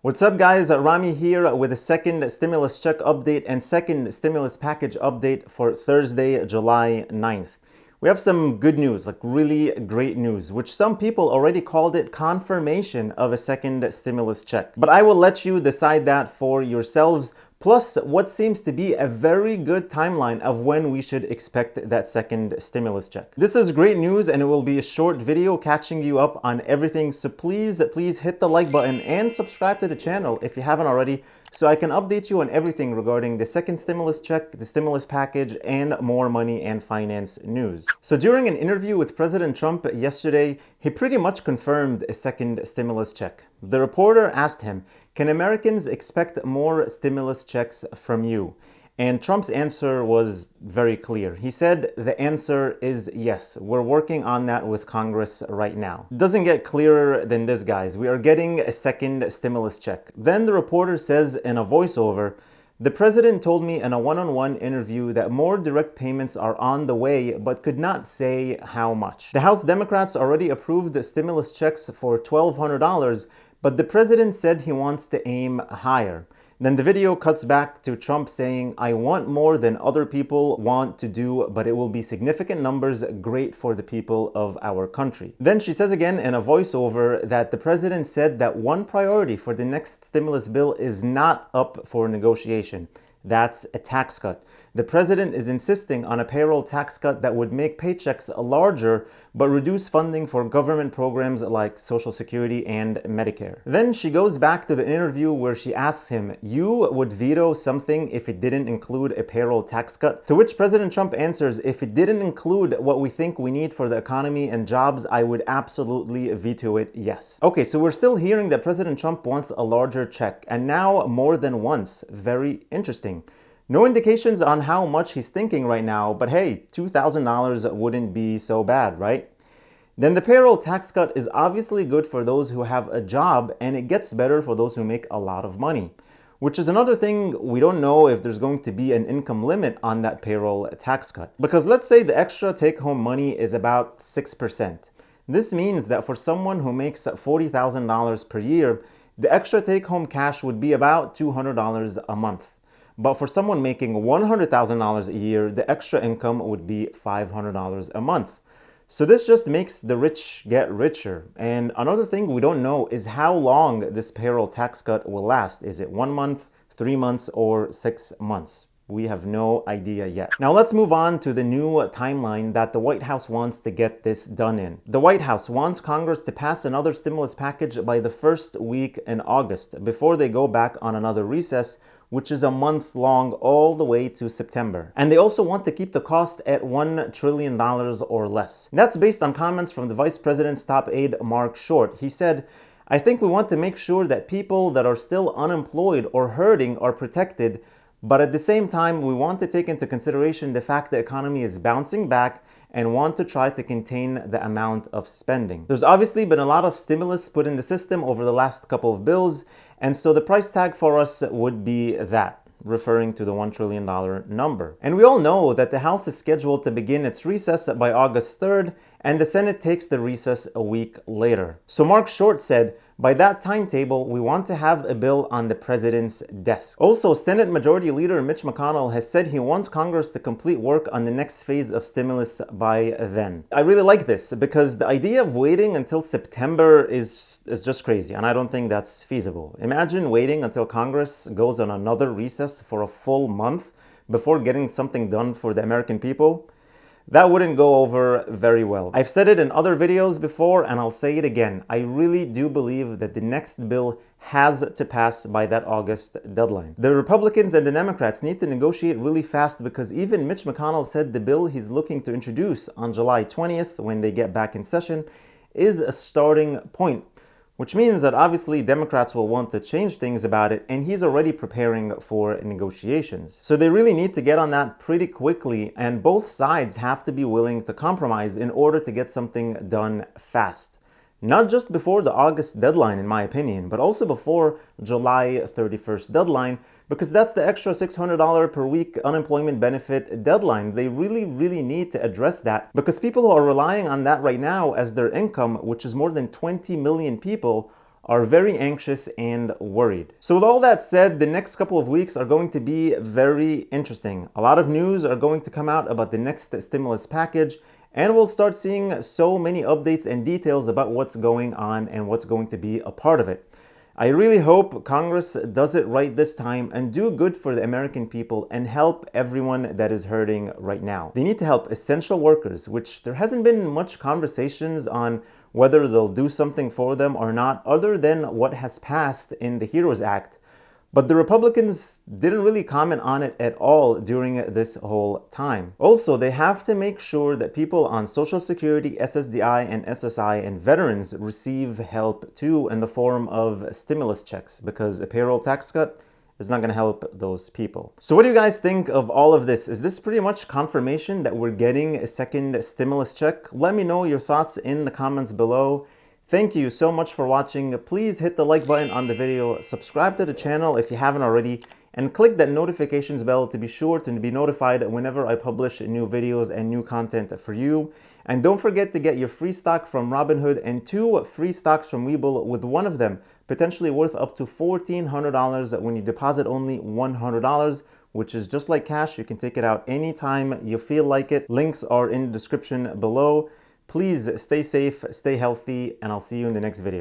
What's up, guys? Rami here with a second stimulus check update and second stimulus package update for Thursday, July 9th. We have some good news, like really great news, which some people already called it confirmation of a second stimulus check. But I will let you decide that for yourselves, plus what seems to be a very good timeline of when we should expect that second stimulus check. This is great news and it will be a short video catching you up on everything. So please hit the like button and subscribe to the channel if you haven't already, so I can update you on everything regarding the second stimulus check, the stimulus package, and more money and finance news. So during an interview with President Trump yesterday, he pretty much confirmed a second stimulus check. The reporter asked him, "Can Americans expect more stimulus checks from you?" And Trump's answer was very clear. He said the answer is yes. We're working on that with Congress right now. It doesn't get clearer than this, guys. We are getting a second stimulus check. Then the reporter says in a voiceover, "The president told me in a one-on-one interview that more direct payments are on the way, but could not say how much." The House Democrats already approved the stimulus checks for $1,200, but the president said he wants to aim higher. Then the video cuts back to Trump saying, "I want more than other people want to do, but it will be significant numbers, great for the people of our country." Then she says again in a voiceover that the president said that one priority for the next stimulus bill is not up for negotiation. That's a tax cut. The president is insisting on a payroll tax cut that would make paychecks larger but reduce funding for government programs like Social Security and Medicare. Then she goes back to the interview where she asks him, "You would veto something if it didn't include a payroll tax cut?" To which President Trump answers, "If it didn't include what we think we need for the economy and jobs, I would absolutely veto it, yes." Okay, so we're still hearing that President Trump wants a larger check, and now more than once. Very interesting. No indications on how much he's thinking right now, but hey, $2,000 wouldn't be so bad, right? Then the payroll tax cut is obviously good for those who have a job, and it gets better for those who make a lot of money. Which is another thing, we don't know if there's going to be an income limit on that payroll tax cut. Because let's say the extra take-home money is about 6%. This means that for someone who makes $40,000 per year, the extra take-home cash would be about $200 a month. But for someone making $100,000 a year, the extra income would be $500 a month. So this just makes the rich get richer. And another thing we don't know is how long this payroll tax cut will last. Is it 1 month, 3 months, or 6 months? We have no idea yet. Now let's move on to the new timeline that the White House wants to get this done in. The White House wants Congress to pass another stimulus package by the first week in August before they go back on another recess, which is a month long all the way to September. And they also want to keep the cost at $1 trillion or less. That's based on comments from the Vice President's top aide, Mark Short. He said, "I think we want to make sure that people that are still unemployed or hurting are protected, but at the same time, we want to take into consideration the fact the economy is bouncing back and want to try to contain the amount of spending." There's obviously been a lot of stimulus put in the system over the last couple of bills, and so the price tag for us would be that, referring to the $1 trillion number. And we all know that the House is scheduled to begin its recess by August 3rd, and the Senate takes the recess a week later. So Mark Short said, "By that timetable, we want to have a bill on the president's desk." Also, Senate Majority Leader Mitch McConnell has said he wants Congress to complete work on the next phase of stimulus by then. I really like this because the idea of waiting until September is just crazy, and I don't think that's feasible. Imagine waiting until Congress goes on another recess for a full month before getting something done for the American people. That wouldn't go over very well. I've said it in other videos before, and I'll say it again. I really do believe that the next bill has to pass by that August deadline. The Republicans and the Democrats need to negotiate really fast because even Mitch McConnell said the bill he's looking to introduce on July 20th, when they get back in session, is a starting point. Which means that obviously Democrats will want to change things about it, and he's already preparing for negotiations. So they really need to get on that pretty quickly, and both sides have to be willing to compromise in order to get something done fast. Not just before the August deadline, in my opinion, but also before July 31st deadline, because that's the extra $600 per week unemployment benefit deadline. They really need to address that, because people who are relying on that right now as their income, which is more than 20 million people, are very anxious and worried. So with all that said, the next couple of weeks are going to be very interesting. A lot of news are going to come out about the next stimulus package, and we'll start seeing so many updates and details about what's going on and what's going to be a part of it. I really hope Congress does it right this time and do good for the American people and help everyone that is hurting right now. They need to help essential workers, which there hasn't been much conversations on whether they'll do something for them or not, other than what has passed in the HEROES Act. But the Republicans didn't really comment on it at all during this whole time. Also, they have to make sure that people on Social Security, SSDI, and SSI and veterans receive help too in the form of stimulus checks, because a payroll tax cut is not going to help those people. So what do you guys think of all of this? Is this pretty much confirmation that we're getting a second stimulus check? Let me know your thoughts in the comments below. Thank you so much for watching. Please hit the like button on the video, subscribe to the channel if you haven't already, and click that notifications bell to be sure to be notified whenever I publish new videos and new content for you. And don't forget to get your free stock from Robinhood and 2 free stocks from Webull, with one of them potentially worth up to $1,400 when you deposit only $100, which is just like cash. You can take it out anytime you feel like it. Links are in the description below. Please stay safe, stay healthy, and I'll see you in the next video.